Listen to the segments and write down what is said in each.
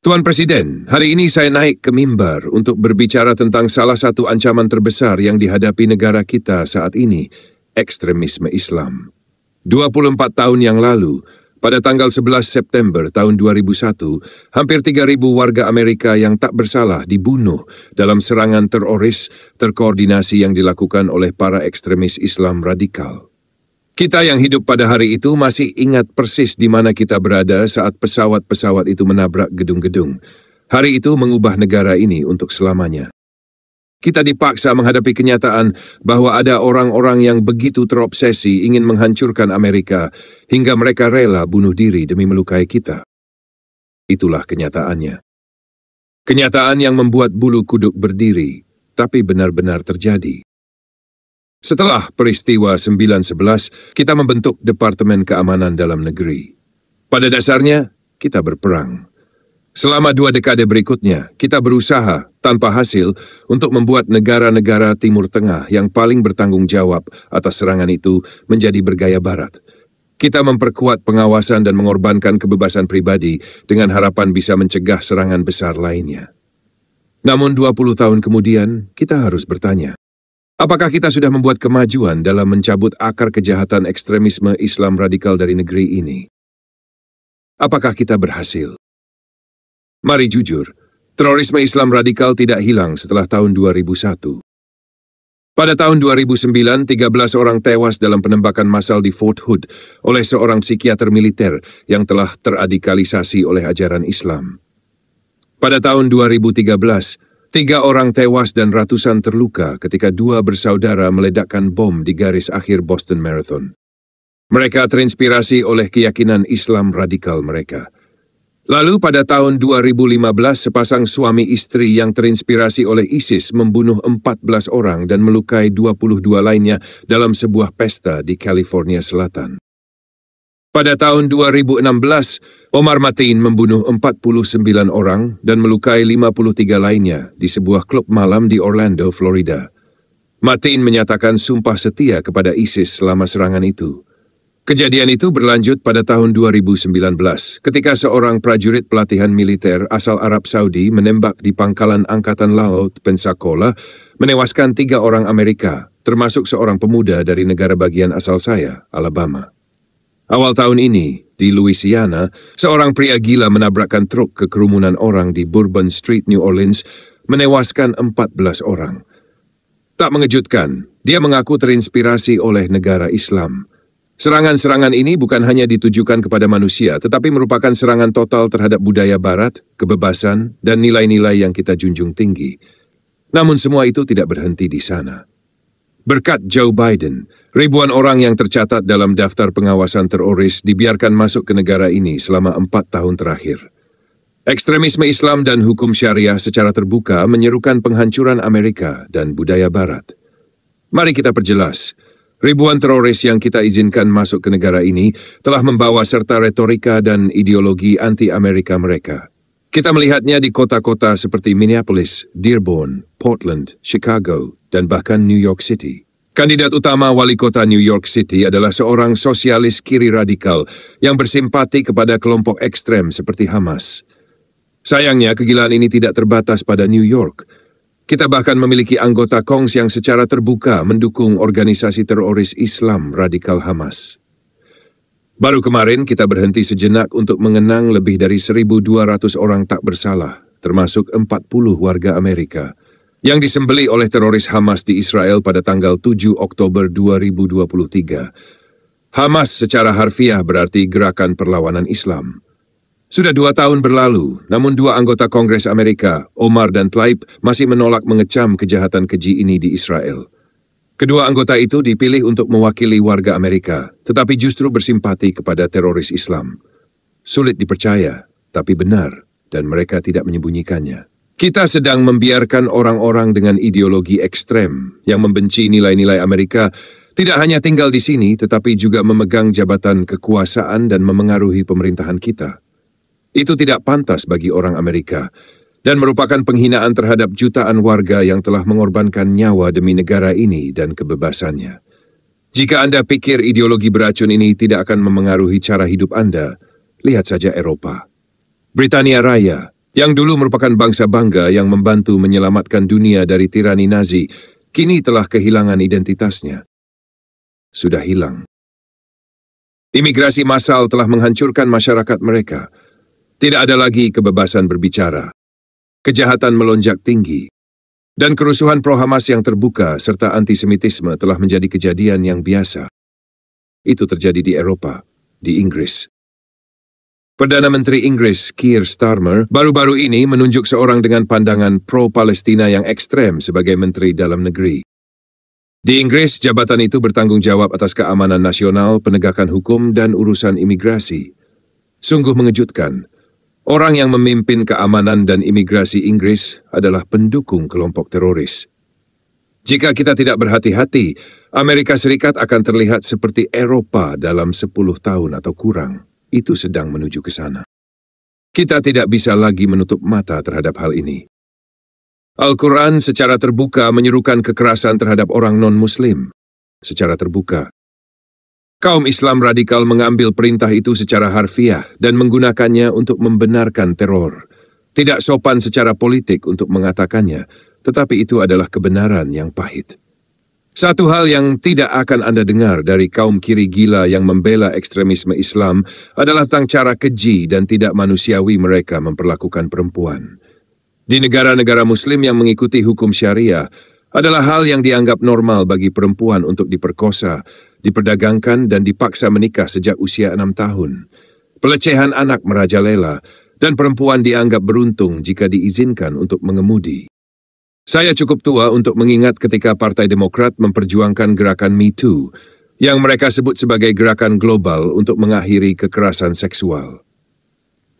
Tuan Presiden, hari ini saya naik ke mimbar untuk berbicara tentang salah satu ancaman terbesar yang dihadapi negara kita saat ini, ekstremisme Islam. 24 tahun yang lalu, pada tanggal 11 September tahun 2001, hampir 3.000 warga Amerika yang tak bersalah dibunuh dalam serangan teroris terkoordinasi yang dilakukan oleh para ekstremis Islam radikal. Kita yang hidup pada hari itu masih ingat persis di mana kita berada saat pesawat-pesawat itu menabrak gedung-gedung. Hari itu mengubah negara ini untuk selamanya. Kita dipaksa menghadapi kenyataan bahwa ada orang-orang yang begitu terobsesi ingin menghancurkan Amerika hingga mereka rela bunuh diri demi melukai kita. Itulah kenyataannya. Kenyataan yang membuat bulu kuduk berdiri, tapi benar-benar terjadi. Setelah peristiwa 9/11, kita membentuk Departemen Keamanan Dalam Negeri. Pada dasarnya, kita berperang. Selama 2 dekade berikutnya, kita berusaha tanpa hasil untuk membuat negara-negara Timur Tengah yang paling bertanggung jawab atas serangan itu menjadi bergaya barat. Kita memperkuat pengawasan dan mengorbankan kebebasan pribadi dengan harapan bisa mencegah serangan besar lainnya. Namun 20 tahun kemudian, kita harus bertanya, apakah kita sudah membuat kemajuan dalam mencabut akar kejahatan ekstremisme Islam radikal dari negeri ini? Apakah kita berhasil? Mari jujur, terorisme Islam radikal tidak hilang setelah tahun 2001. Pada tahun 2009, 13 orang tewas dalam penembakan massal di Fort Hood oleh seorang psikiater militer yang telah teradikalisasi oleh ajaran Islam. Pada tahun 2013, 3 orang tewas dan ratusan terluka ketika 2 bersaudara meledakkan bom di garis akhir Boston Marathon. Mereka terinspirasi oleh keyakinan Islam radikal mereka. Lalu pada tahun 2015, sepasang suami istri yang terinspirasi oleh ISIS membunuh 14 orang dan melukai 22 lainnya dalam sebuah pesta di California Selatan. Pada tahun 2016, Omar Mateen membunuh 49 orang dan melukai 53 lainnya di sebuah klub malam di Orlando, Florida. Mateen menyatakan sumpah setia kepada ISIS selama serangan itu. Kejadian itu berlanjut pada tahun 2019, ketika seorang prajurit pelatihan militer asal Arab Saudi menembak di pangkalan Angkatan Laut Pensacola, menewaskan 3 orang Amerika, termasuk seorang pemuda dari negara bagian asal saya, Alabama. Awal tahun ini, di Louisiana, seorang pria gila menabrakkan truk ke kerumunan orang di Bourbon Street, New Orleans, menewaskan 14 orang. Tak mengejutkan, dia mengaku terinspirasi oleh negara Islam. Serangan-serangan ini bukan hanya ditujukan kepada manusia, tetapi merupakan serangan total terhadap budaya barat, kebebasan, dan nilai-nilai yang kita junjung tinggi. Namun semua itu tidak berhenti di sana. Berkat Joe Biden, ribuan orang yang tercatat dalam daftar pengawasan teroris dibiarkan masuk ke negara ini selama 4 tahun terakhir. Ekstremisme Islam dan hukum syariah secara terbuka menyerukan penghancuran Amerika dan budaya barat. Mari kita perjelas. Ribuan teroris yang kita izinkan masuk ke negara ini telah membawa serta retorika dan ideologi anti-Amerika mereka. Kita melihatnya di kota-kota seperti Minneapolis, Dearborn, Portland, Chicago, dan bahkan New York City. Kandidat utama wali kota New York City adalah seorang sosialis kiri radikal yang bersimpati kepada kelompok ekstrem seperti Hamas. Sayangnya, kegilaan ini tidak terbatas pada New York. Kita bahkan memiliki anggota Kongs yang secara terbuka mendukung organisasi teroris Islam radikal Hamas. Baru kemarin kita berhenti sejenak untuk mengenang lebih dari 1.200 orang tak bersalah, termasuk 40 warga Amerika, yang disembelih oleh teroris Hamas di Israel pada tanggal 7 Oktober 2023. Hamas secara harfiah berarti Gerakan Perlawanan Islam. Sudah 2 tahun berlalu, namun 2 anggota Kongres Amerika, Omar dan Tlaib, masih menolak mengecam kejahatan keji ini di Israel. Kedua anggota itu dipilih untuk mewakili warga Amerika, tetapi justru bersimpati kepada teroris Islam. Sulit dipercaya, tapi benar, dan mereka tidak menyembunyikannya. Kita sedang membiarkan orang-orang dengan ideologi ekstrem yang membenci nilai-nilai Amerika tidak hanya tinggal di sini, tetapi juga memegang jabatan kekuasaan dan memengaruhi pemerintahan kita. Itu tidak pantas bagi orang Amerika, dan merupakan penghinaan terhadap jutaan warga yang telah mengorbankan nyawa demi negara ini dan kebebasannya. Jika Anda pikir ideologi beracun ini tidak akan memengaruhi cara hidup Anda, lihat saja Eropa. Britania Raya, Yang dulu merupakan bangsa bangga yang membantu menyelamatkan dunia dari tirani Nazi, kini telah kehilangan identitasnya. Sudah hilang. Imigrasi massal telah menghancurkan masyarakat mereka. Tidak ada lagi kebebasan berbicara. Kejahatan melonjak tinggi. Dan kerusuhan pro-Hamas yang terbuka serta antisemitisme telah menjadi kejadian yang biasa. Itu terjadi di Eropa, di Inggris. Perdana Menteri Inggris, Keir Starmer, baru-baru ini menunjuk seorang dengan pandangan pro-Palestina yang ekstrem sebagai Menteri Dalam Negeri. Di Inggris, jabatan itu bertanggung jawab atas keamanan nasional, penegakan hukum, dan urusan imigrasi. Sungguh mengejutkan. Orang yang memimpin keamanan dan imigrasi Inggris adalah pendukung kelompok teroris. Jika kita tidak berhati-hati, Amerika Serikat akan terlihat seperti Eropa dalam 10 tahun atau kurang. Itu sedang menuju ke sana. Kita tidak bisa lagi menutup mata terhadap hal ini. Al-Quran secara terbuka menyerukan kekerasan terhadap orang non-Muslim. Secara terbuka. Kaum Islam radikal mengambil perintah itu secara harfiah dan menggunakannya untuk membenarkan teror. Tidak sopan secara politik untuk mengatakannya, tetapi itu adalah kebenaran yang pahit. Satu hal yang tidak akan Anda dengar dari kaum kiri gila yang membela ekstremisme Islam adalah tentang cara keji dan tidak manusiawi mereka memperlakukan perempuan. Di negara-negara Muslim yang mengikuti hukum syariah, adalah hal yang dianggap normal bagi perempuan untuk diperkosa, diperdagangkan dan dipaksa menikah sejak usia 6 tahun. Pelecehan anak merajalela, dan perempuan dianggap beruntung jika diizinkan untuk mengemudi. Saya cukup tua untuk mengingat ketika Partai Demokrat memperjuangkan gerakan Me Too, yang mereka sebut sebagai gerakan global untuk mengakhiri kekerasan seksual.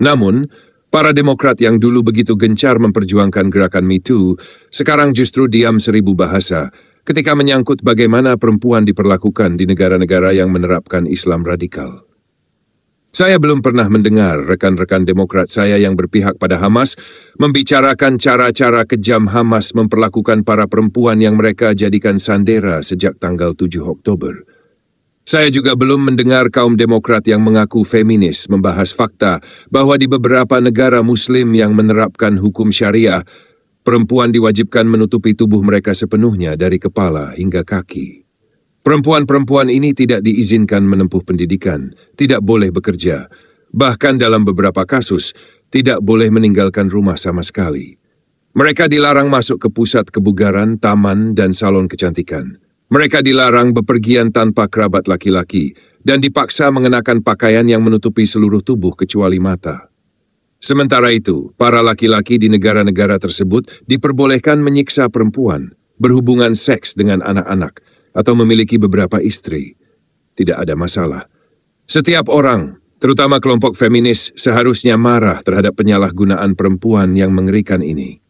Namun, para Demokrat yang dulu begitu gencar memperjuangkan gerakan Me Too, sekarang justru diam 1000 bahasa ketika menyangkut bagaimana perempuan diperlakukan di negara-negara yang menerapkan Islam radikal. Saya belum pernah mendengar rekan-rekan Demokrat saya yang berpihak pada Hamas membicarakan cara-cara kejam Hamas memperlakukan para perempuan yang mereka jadikan sandera sejak tanggal 7 Oktober. Saya juga belum mendengar kaum Demokrat yang mengaku feminis membahas fakta bahwa di beberapa negara Muslim yang menerapkan hukum syariah, perempuan diwajibkan menutupi tubuh mereka sepenuhnya dari kepala hingga kaki. Perempuan-perempuan ini tidak diizinkan menempuh pendidikan, tidak boleh bekerja, bahkan dalam beberapa kasus tidak boleh meninggalkan rumah sama sekali. Mereka dilarang masuk ke pusat kebugaran, taman, dan salon kecantikan. Mereka dilarang bepergian tanpa kerabat laki-laki dan dipaksa mengenakan pakaian yang menutupi seluruh tubuh kecuali mata. Sementara itu, para laki-laki di negara-negara tersebut diperbolehkan menyiksa perempuan, berhubungan seks dengan anak-anak, atau memiliki beberapa istri. Tidak ada masalah. Setiap orang, terutama kelompok feminis, seharusnya marah terhadap penyalahgunaan perempuan yang mengerikan ini.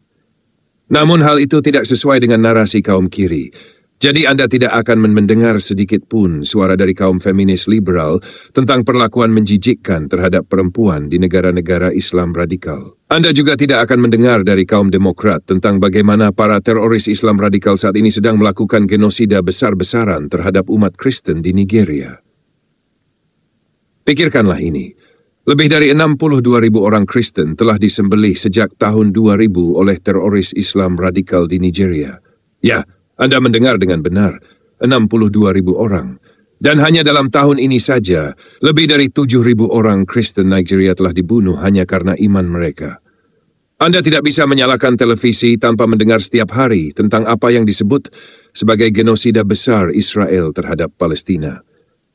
Namun hal itu tidak sesuai dengan narasi kaum kiri. Jadi Anda tidak akan mendengar sedikit pun suara dari kaum feminis liberal tentang perlakuan menjijikkan terhadap perempuan di negara-negara Islam radikal. Anda juga tidak akan mendengar dari kaum Demokrat tentang bagaimana para teroris Islam radikal saat ini sedang melakukan genosida besar-besaran terhadap umat Kristen di Nigeria. Pikirkanlah ini. Lebih dari 62.000 orang Kristen telah disembelih sejak tahun 2000 oleh teroris Islam radikal di Nigeria. Ya, Anda mendengar dengan benar, 62.000 orang. Dan hanya dalam tahun ini saja, lebih dari 7.000 orang Kristen Nigeria telah dibunuh hanya karena iman mereka. Anda tidak bisa menyalakan televisi tanpa mendengar setiap hari tentang apa yang disebut sebagai genosida besar Israel terhadap Palestina.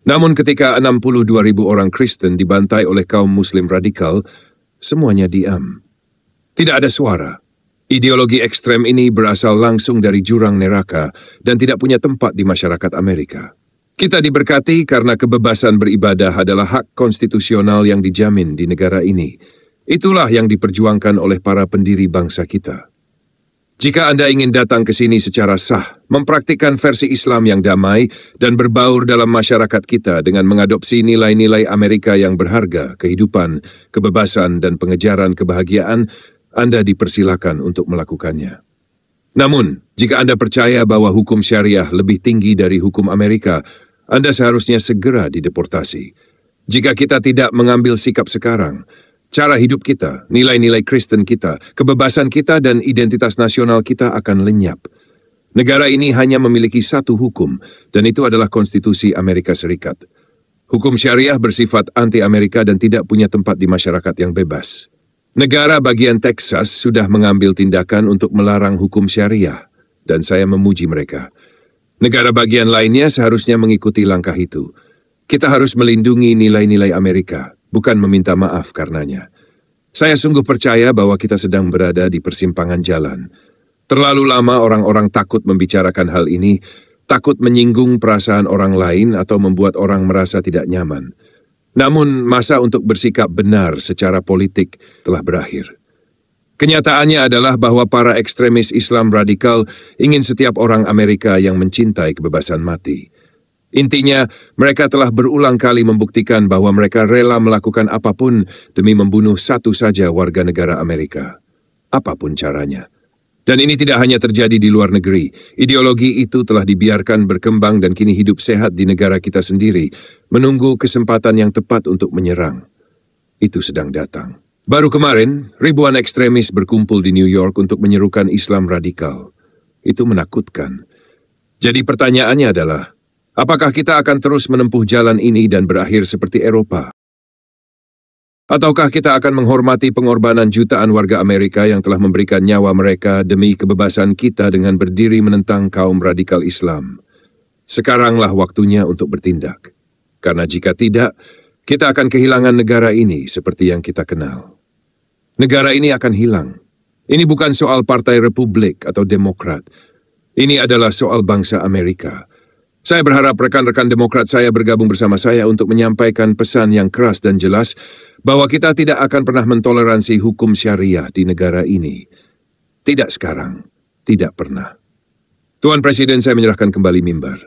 Namun ketika 62.000 orang Kristen dibantai oleh kaum Muslim radikal, semuanya diam. Tidak ada suara. Ideologi ekstrem ini berasal langsung dari jurang neraka dan tidak punya tempat di masyarakat Amerika. Kita diberkati karena kebebasan beribadah adalah hak konstitusional yang dijamin di negara ini. Itulah yang diperjuangkan oleh para pendiri bangsa kita. Jika Anda ingin datang ke sini secara sah, mempraktikkan versi Islam yang damai dan berbaur dalam masyarakat kita dengan mengadopsi nilai-nilai Amerika yang berharga, kehidupan, kebebasan, dan pengejaran kebahagiaan, Anda dipersilakan untuk melakukannya. Namun, jika Anda percaya bahwa hukum syariah lebih tinggi dari hukum Amerika, Anda seharusnya segera dideportasi. Jika kita tidak mengambil sikap sekarang, cara hidup kita, nilai-nilai Kristen kita, kebebasan kita, dan identitas nasional kita akan lenyap. Negara ini hanya memiliki satu hukum, dan itu adalah Konstitusi Amerika Serikat. Hukum syariah bersifat anti-Amerika dan tidak punya tempat di masyarakat yang bebas. Negara bagian Texas sudah mengambil tindakan untuk melarang hukum syariah, dan saya memuji mereka. Negara bagian lainnya seharusnya mengikuti langkah itu. Kita harus melindungi nilai-nilai Amerika, bukan meminta maaf karenanya. Saya sungguh percaya bahwa kita sedang berada di persimpangan jalan. Terlalu lama orang-orang takut membicarakan hal ini, takut menyinggung perasaan orang lain atau membuat orang merasa tidak nyaman. Namun, masa untuk bersikap benar secara politik telah berakhir. Kenyataannya adalah bahwa para ekstremis Islam radikal ingin setiap orang Amerika yang mencintai kebebasan mati. Intinya, mereka telah berulang kali membuktikan bahwa mereka rela melakukan apapun demi membunuh satu saja warga negara Amerika. Apapun caranya. Dan ini tidak hanya terjadi di luar negeri. Ideologi itu telah dibiarkan berkembang dan kini hidup sehat di negara kita sendiri, menunggu kesempatan yang tepat untuk menyerang. Itu sedang datang. Baru kemarin, ribuan ekstremis berkumpul di New York untuk menyerukan Islam radikal. Itu menakutkan. Jadi pertanyaannya adalah, apakah kita akan terus menempuh jalan ini dan berakhir seperti Eropa? Ataukah kita akan menghormati pengorbanan jutaan warga Amerika yang telah memberikan nyawa mereka demi kebebasan kita dengan berdiri menentang kaum radikal Islam? Sekaranglah waktunya untuk bertindak. Karena jika tidak, kita akan kehilangan negara ini seperti yang kita kenal. Negara ini akan hilang. Ini bukan soal Partai Republik atau Demokrat. Ini adalah soal bangsa Amerika. Saya berharap rekan-rekan Demokrat saya bergabung bersama saya untuk menyampaikan pesan yang keras dan jelas bahwa kita tidak akan pernah mentoleransi hukum syariah di negara ini. Tidak sekarang, tidak pernah. Tuan Presiden, saya menyerahkan kembali mimbar.